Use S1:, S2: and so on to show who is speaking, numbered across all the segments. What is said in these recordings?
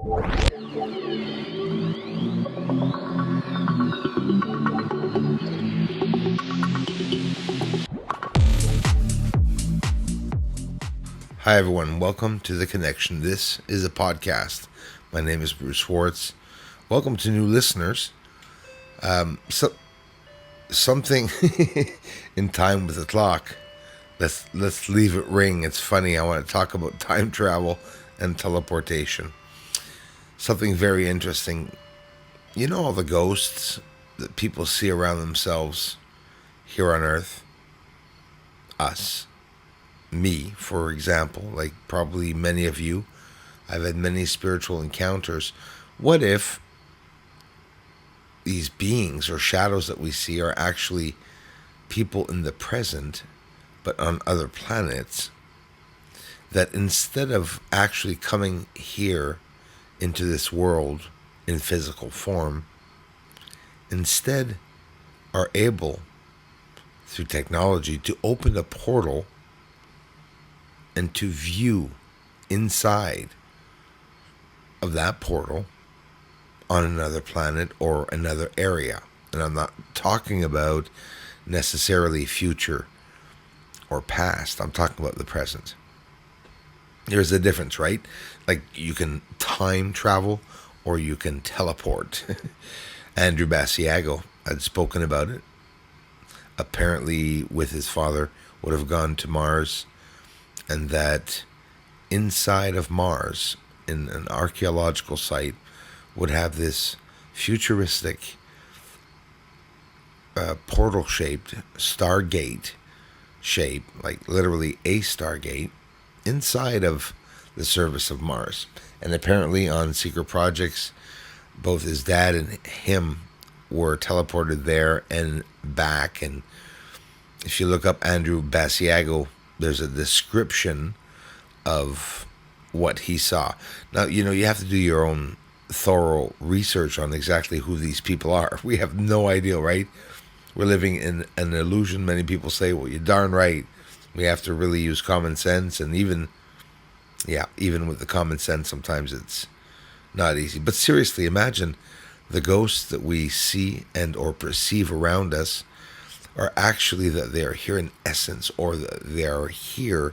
S1: Hi, everyone. Welcome to The Connection. This is a podcast. My name is Bruce Swartz. Welcome to new listeners. Something in time with the clock. Let's leave it ring. It's funny. I want to talk about time travel and teleportation. Something very interesting. You know all the ghosts that people see around themselves here on Earth? Us. Me, for example, like probably many of you, I've had many spiritual encounters. What if these beings or shadows that we see are actually people in the present, but on other planets, that instead of actually coming here into this world in physical form, instead are able, through technology, to open a portal and to view inside of that portal on another planet or another area. And I'm not talking about necessarily future or past. I'm talking about the present. There's a difference, right? Like you can time travel or you can teleport. Andrew Basiago had spoken about it. Apparently, with his father, would have gone to Mars, and that inside of Mars, in an archaeological site, would have this futuristic portal-shaped stargate shape, like literally a stargate, inside of the surface of Mars. And apparently on secret projects, both his dad and him were teleported there and back. And if you look up Andrew Basiago, there's a description of what he saw. Now, you have to do your own thorough research on exactly who these people are. We have no idea, right? We're living in an illusion. Many people say, well, you're darn right. We have to really use common sense. And even with the common sense, sometimes it's not easy. But seriously, imagine the ghosts that we see and or perceive around us are actually that they are here in essence, or that they are here,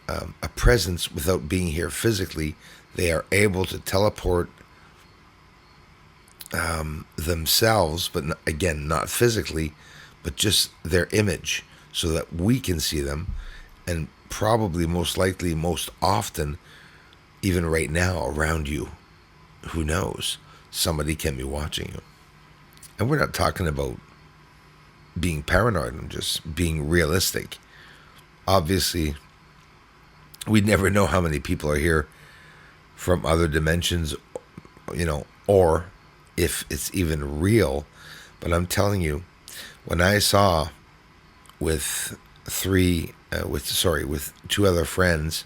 S1: a presence without being here physically. They are able to teleport themselves, but again, not physically, but just their image, so that we can see them, and probably most likely, most often, even right now around you, who knows, somebody can be watching you. And we're not talking about being paranoid and just being realistic. Obviously, we never know how many people are here from other dimensions, or if it's even real. But I'm telling you, when I saw with two other friends,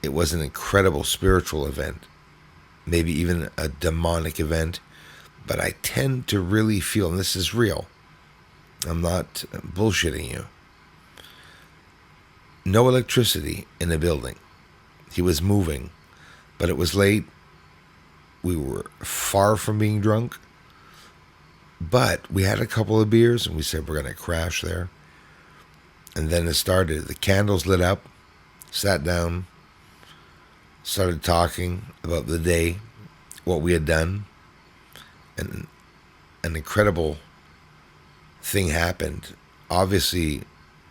S1: it was an incredible spiritual event, maybe even a demonic event. But I tend to really feel, and this is real, I'm not bullshitting you, no electricity in the building. He was moving, but it was late. We were far from being drunk, but we had a couple of beers and we said we're going to crash there. And then it started. The candles lit up, sat down, started talking about the day, what we had done, and an incredible thing happened. Obviously,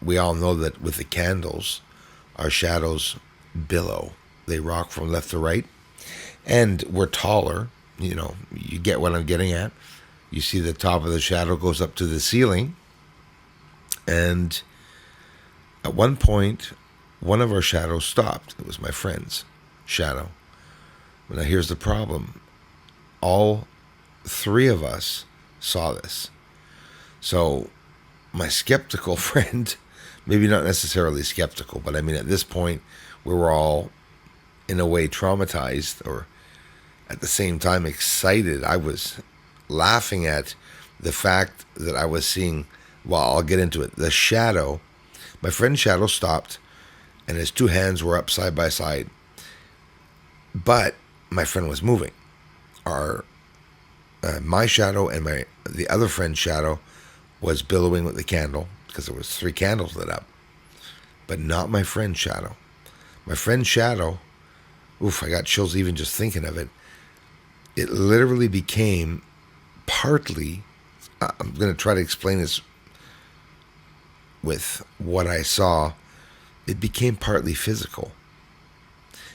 S1: we all know that with the candles, our shadows billow. They rock from left to right. And we're taller. You get what I'm getting at. You see the top of the shadow goes up to the ceiling. And at one point, one of our shadows stopped. It was my friend's shadow. Now here's the problem. All three of us saw this. So my skeptical friend, maybe not necessarily skeptical, but I mean, at this point, we were all in a way traumatized, or at the same time excited. I was laughing at the fact that I was seeing, well, I'll get into it. The shadow, my friend's shadow stopped, and his two hands were up side by side. But my friend was moving. Our My shadow and the other friend's shadow was billowing with the candle because there was 3 candles lit up, but not my friend's shadow. My friend's shadow, oof, I got chills even just thinking of it. It literally became partly, I'm going to try to explain this with what I saw. It became partly physical,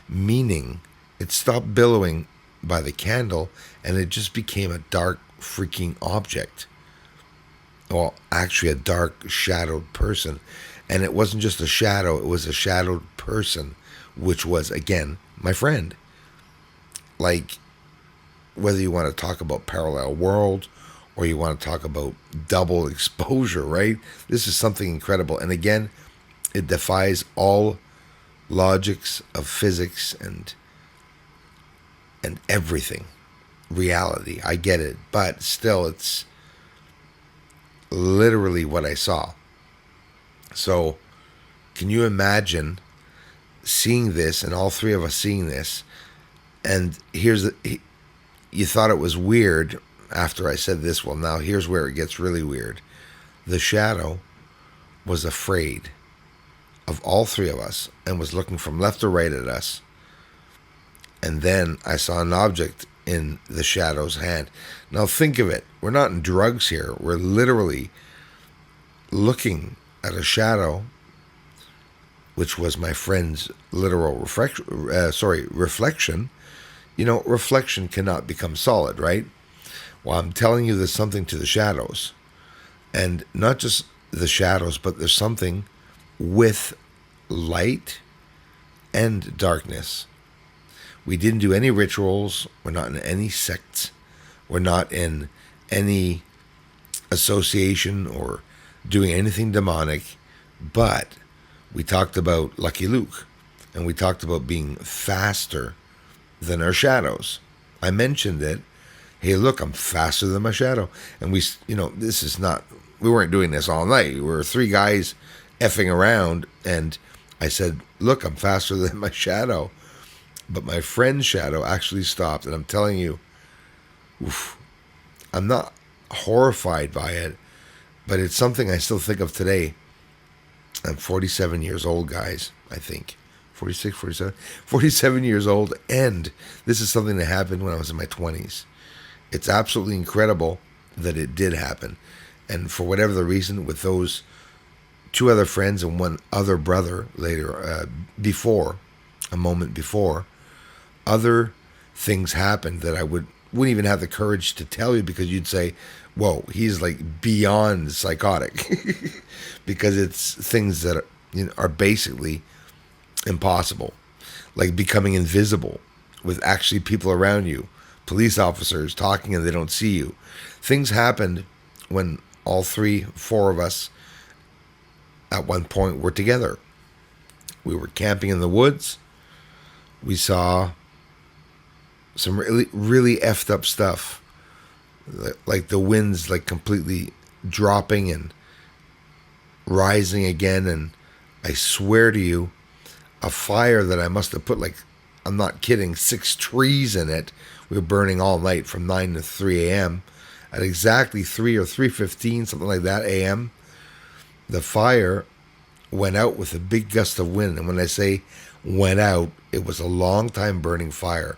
S1: meaning it stopped billowing by the candle and it just became a dark freaking object. Well, actually a dark shadowed person. And it wasn't just a shadow, it was a shadowed person, which was, again, my friend. Like, whether you want to talk about parallel world or you want to talk about double exposure, right? This is something incredible. And again, it defies all logics of physics and everything. Reality. I get it. But still, it's literally what I saw. So, can you imagine seeing this and all 3 of us seeing this? And you thought it was weird after I said this. Well, now here's where it gets really weird. The shadow was afraid of all 3 of us and was looking from left to right at us. And then I saw an object in the shadow's hand. Now think of it. We're not in drugs here. We're literally looking at a shadow, which was my friend's literal reflection. You know, reflection cannot become solid, right? Well, I'm telling you there's something to the shadows. And not just the shadows, but there's something with light and darkness. We didn't do any rituals. We're not in any sects. We're not in any association or doing anything demonic. But we talked about Lucky Luke. And we talked about being faster than our shadows. I mentioned it. Hey, look, I'm faster than my shadow. And we weren't doing this all night. We were 3 guys effing around. And I said, look, I'm faster than my shadow. But my friend's shadow actually stopped. And I'm telling you, oof, I'm not horrified by it, but it's something I still think of today. I'm 47 years old, guys, I think. 46, 47, 47 years old. And this is something that happened when I was in my 20s. It's absolutely incredible that it did happen. And for whatever the reason, with those 2 other friends and 1 other brother later, a moment before, other things happened that I wouldn't even have the courage to tell you, because you'd say, whoa, he's like beyond psychotic. Because it's things that are basically impossible. Like becoming invisible with actually people around you. Police officers talking and they don't see you. Things happened when all 4 of us at one point were together. We were camping in the woods. We saw some really, really effed up stuff. Like the winds like completely dropping and rising again. And I swear to you, a fire that I must have put, like, I'm not kidding, 6 trees in it. We were burning all night from 9 to 3 a.m. At exactly 3 or 3:15, something like that, a.m., the fire went out with a big gust of wind. And when I say went out, it was a long time burning fire.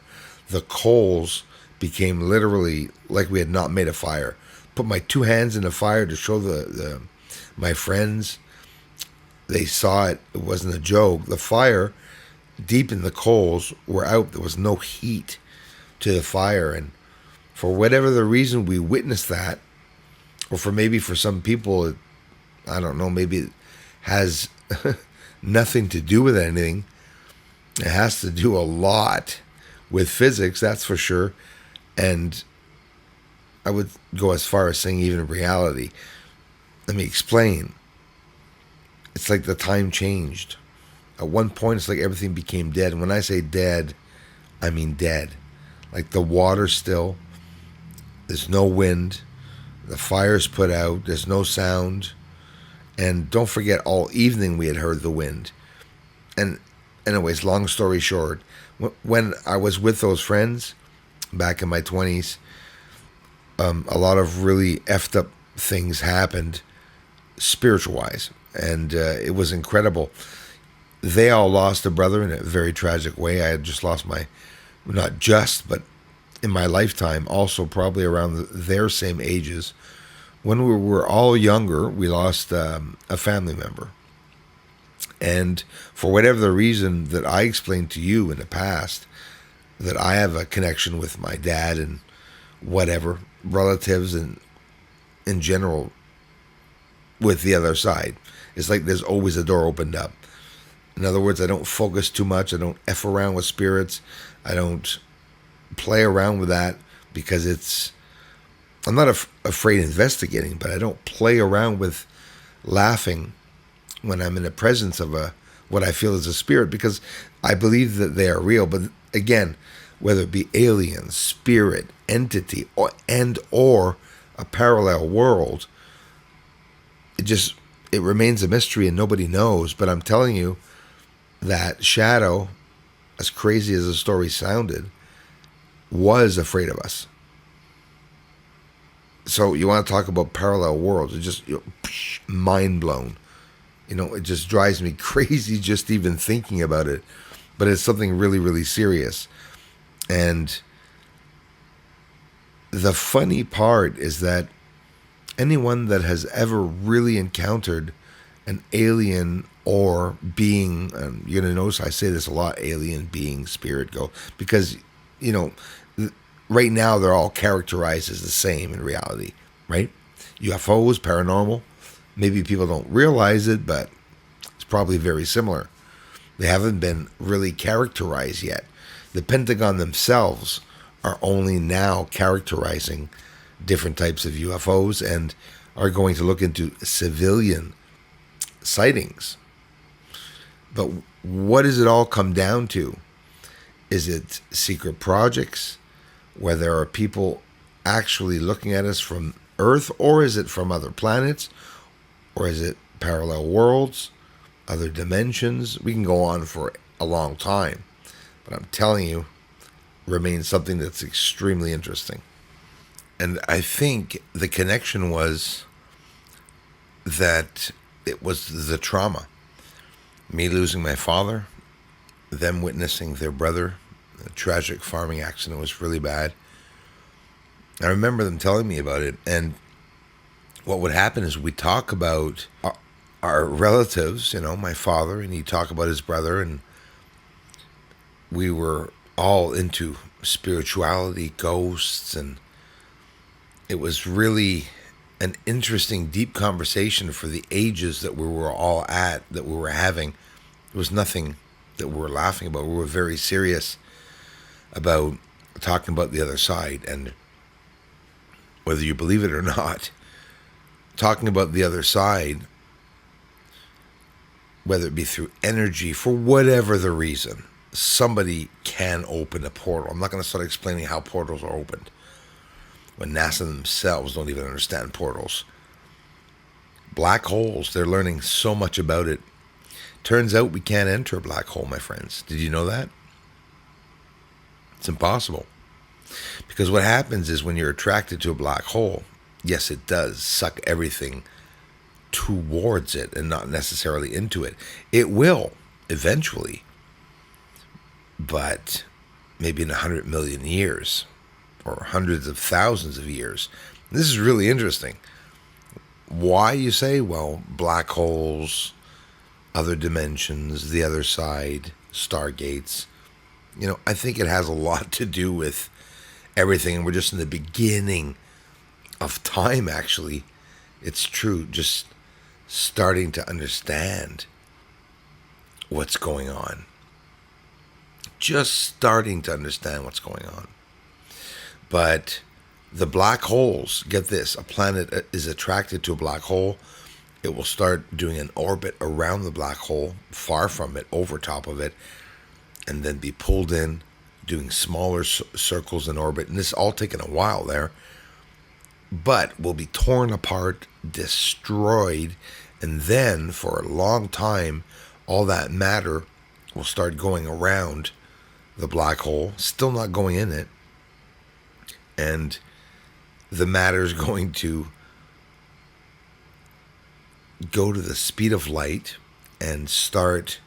S1: The coals became literally like we had not made a fire. Put my 2 hands in the fire to show my friends. They saw it. It wasn't a joke. The fire, deep in the coals, were out. There was no heat to the fire. And for whatever the reason, we witnessed that. Or for some people, I don't know, maybe it has nothing to do with anything. It has to do a lot with physics, that's for sure. And I would go as far as saying even reality. Let me explain. It's like the time changed. At one point, it's like everything became dead. And when I say dead, I mean dead. Like the water's still. There's no wind. The fire's put out. There's no sound. And don't forget, all evening we had heard the wind. And anyways, long story short, when I was with those friends back in my 20s, a lot of really effed up things happened spiritual wise. And it was incredible. They all lost a brother in a very tragic way. I had just lost my, not just, but in my lifetime, also probably around their same ages. When we were all younger, we lost a family member. And for whatever the reason that I explained to you in the past, that I have a connection with my dad and whatever, relatives and in general with the other side. It's like there's always a door opened up. In other words, I don't focus too much. I don't F around with spirits. I don't play around with that because I'm not afraid of investigating, but I don't play around with laughing when I'm in the presence of what I feel is a spirit, because I believe that they are real. But again, whether it be alien, spirit, entity, or a parallel world, it remains a mystery and nobody knows. But I'm telling you that Shadow, as crazy as the story sounded, was afraid of us. So you want to talk about parallel worlds? It just mind blown. It just drives me crazy just even thinking about it. But it's something really, really serious. And the funny part is that anyone that has ever really encountered an alien or being, you're going to notice I say this a lot, alien, being, spirit, go, because, right now they're all characterized as the same in reality, right? UFOs, paranormal, maybe people don't realize it, but it's probably very similar. They haven't been really characterized yet. The Pentagon themselves are only now characterizing different types of UFOs and are going to look into civilian sightings. But what does it all come down to? Is it secret projects where there are people actually looking at us from Earth, or is it from other planets, or is it parallel worlds, other dimensions? We can go on for a long time, but I'm telling you, remains something that's extremely interesting. And I think the connection was that it was the trauma. Me losing my father, them witnessing their brother, a tragic farming accident was really bad. I remember them telling me about it. And what would happen is we talk about our relatives, my father, and he'd talk about his brother. And we were all into spirituality, ghosts, and it was really an interesting, deep conversation for the ages that we were all at, that we were having. It was nothing that we were laughing about. We were very serious about talking about the other side. And whether you believe it or not, talking about the other side, whether it be through energy, for whatever the reason, somebody can open a portal. I'm not going to start explaining how portals are opened, when NASA themselves don't even understand portals. Black holes, they're learning so much about it. Turns out we can't enter a black hole, my friends. Did you know that? It's impossible. Because what happens is when you're attracted to a black hole, yes, it does suck everything towards it and not necessarily into it. It will eventually, but maybe in 100 million years or hundreds of thousands of years. This is really interesting. Why, you say? Well, black holes, other dimensions, the other side, stargates. I think it has a lot to do with everything. And we're just in the beginning of time, actually. It's true, just starting to understand what's going on. Just starting to understand what's going on. But the black holes, get this, a planet is attracted to a black hole. It will start doing an orbit around the black hole, far from it, over top of it, and then be pulled in, doing smaller circles in orbit. And this is all taking a while there, but will be torn apart, destroyed, and then for a long time, all that matter will start going around the black hole, still not going in it, and the matter is going to go to the speed of light and start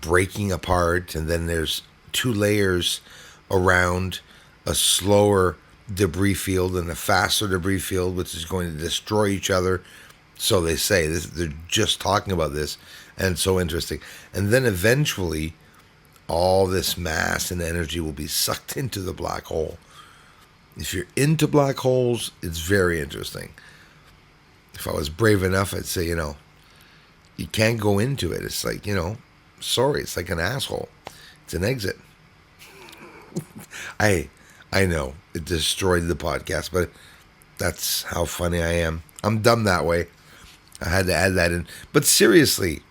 S1: breaking apart, and then there's two layers around a slower debris field and a faster debris field, which is going to destroy each other. So they say they're just talking about this, and it's so interesting. And then eventually all this mass and energy will be sucked into the black hole. If you're into black holes, it's very interesting. If I was brave enough, I'd say, you can't go into it. It's like, sorry, it's like an asshole. It's an exit. I know it destroyed the podcast, but that's how funny I am. I'm dumb that way. I had to add that in. But seriously,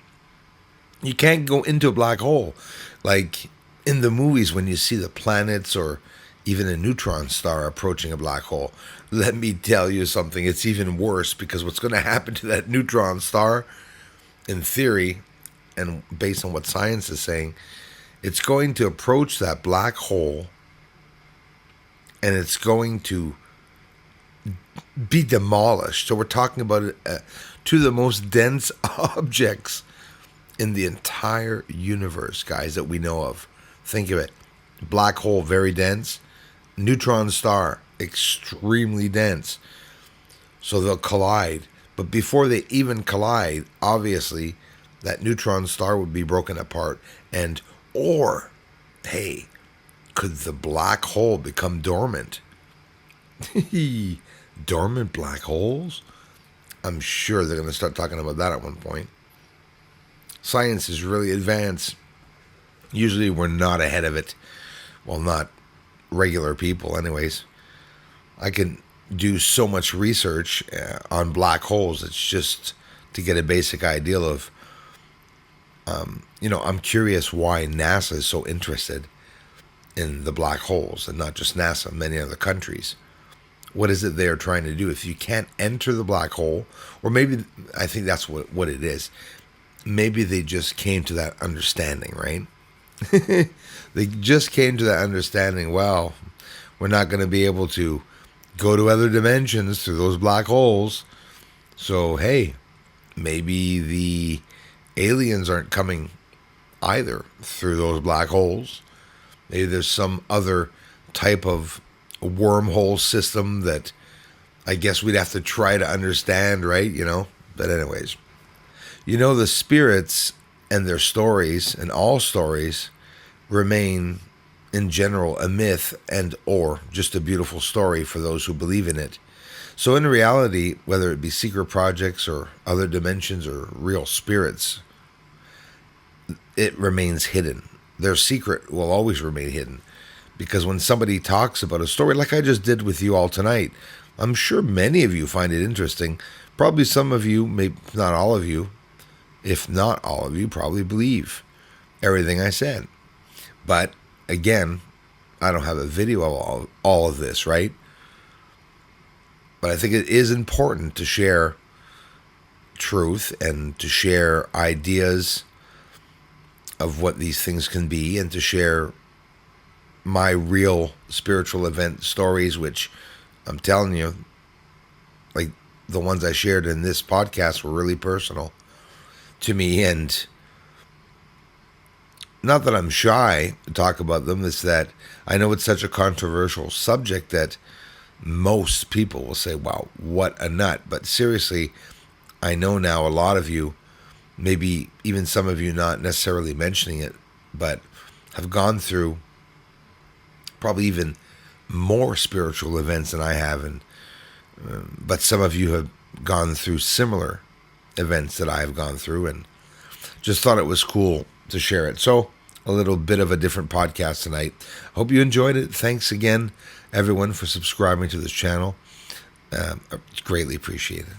S1: you can't go into a black hole. Like in the movies when you see the planets or even a neutron star approaching a black hole. Let me tell you something. It's even worse, because what's going to happen to that neutron star, in theory, and based on what science is saying, it's going to approach that black hole and it's going to be demolished. So we're talking about two of the most dense objects in the entire universe, guys, that we know of. Think of it. Black hole, very dense. Neutron star, extremely dense. So they'll collide. But before they even collide, obviously, that neutron star would be broken apart. Or, hey, could the black hole become dormant? Dormant black holes? I'm sure they're going to start talking about that at one point. Science is really advanced. Usually we're not ahead of it. Well, not regular people anyways. I can do so much research on black holes. It's just to get a basic idea of, I'm curious why NASA is so interested in the black holes, and not just NASA, many other countries. What is it they are trying to do? If you can't enter the black hole, or maybe, I think that's what it is. Maybe they just came to that understanding, right? They just came to that understanding, well, we're not going to be able to go to other dimensions through those black holes. So, hey, maybe the aliens aren't coming either through those black holes. Maybe there's some other type of wormhole system that I guess we'd have to try to understand, right? But anyways, the spirits and their stories, and all stories, remain in general a myth and or just a beautiful story for those who believe in it. So in reality, whether it be secret projects or other dimensions or real spirits, it remains hidden. Their secret will always remain hidden, because when somebody talks about a story like I just did with you all tonight, I'm sure many of you find it interesting. Probably some of you, maybe not all of you, if not all of you, probably believe everything I said. But again, I don't have a video of all of this, right? But I think it is important to share truth and to share ideas of what these things can be, and to share my real spiritual event stories, which I'm telling you, like the ones I shared in this podcast, were really personal to me. And not that I'm shy to talk about them, it's that I know it's such a controversial subject that most people will say, wow, what a nut. But seriously, I know now a lot of you, maybe even some of you not necessarily mentioning it, but have gone through probably even more spiritual events than I have. And but some of you have gone through similar events that I have gone through, and just thought it was cool to share it. So a little bit of a different podcast tonight. Hope you enjoyed it. Thanks again, everyone, for subscribing to this channel. It's greatly appreciated.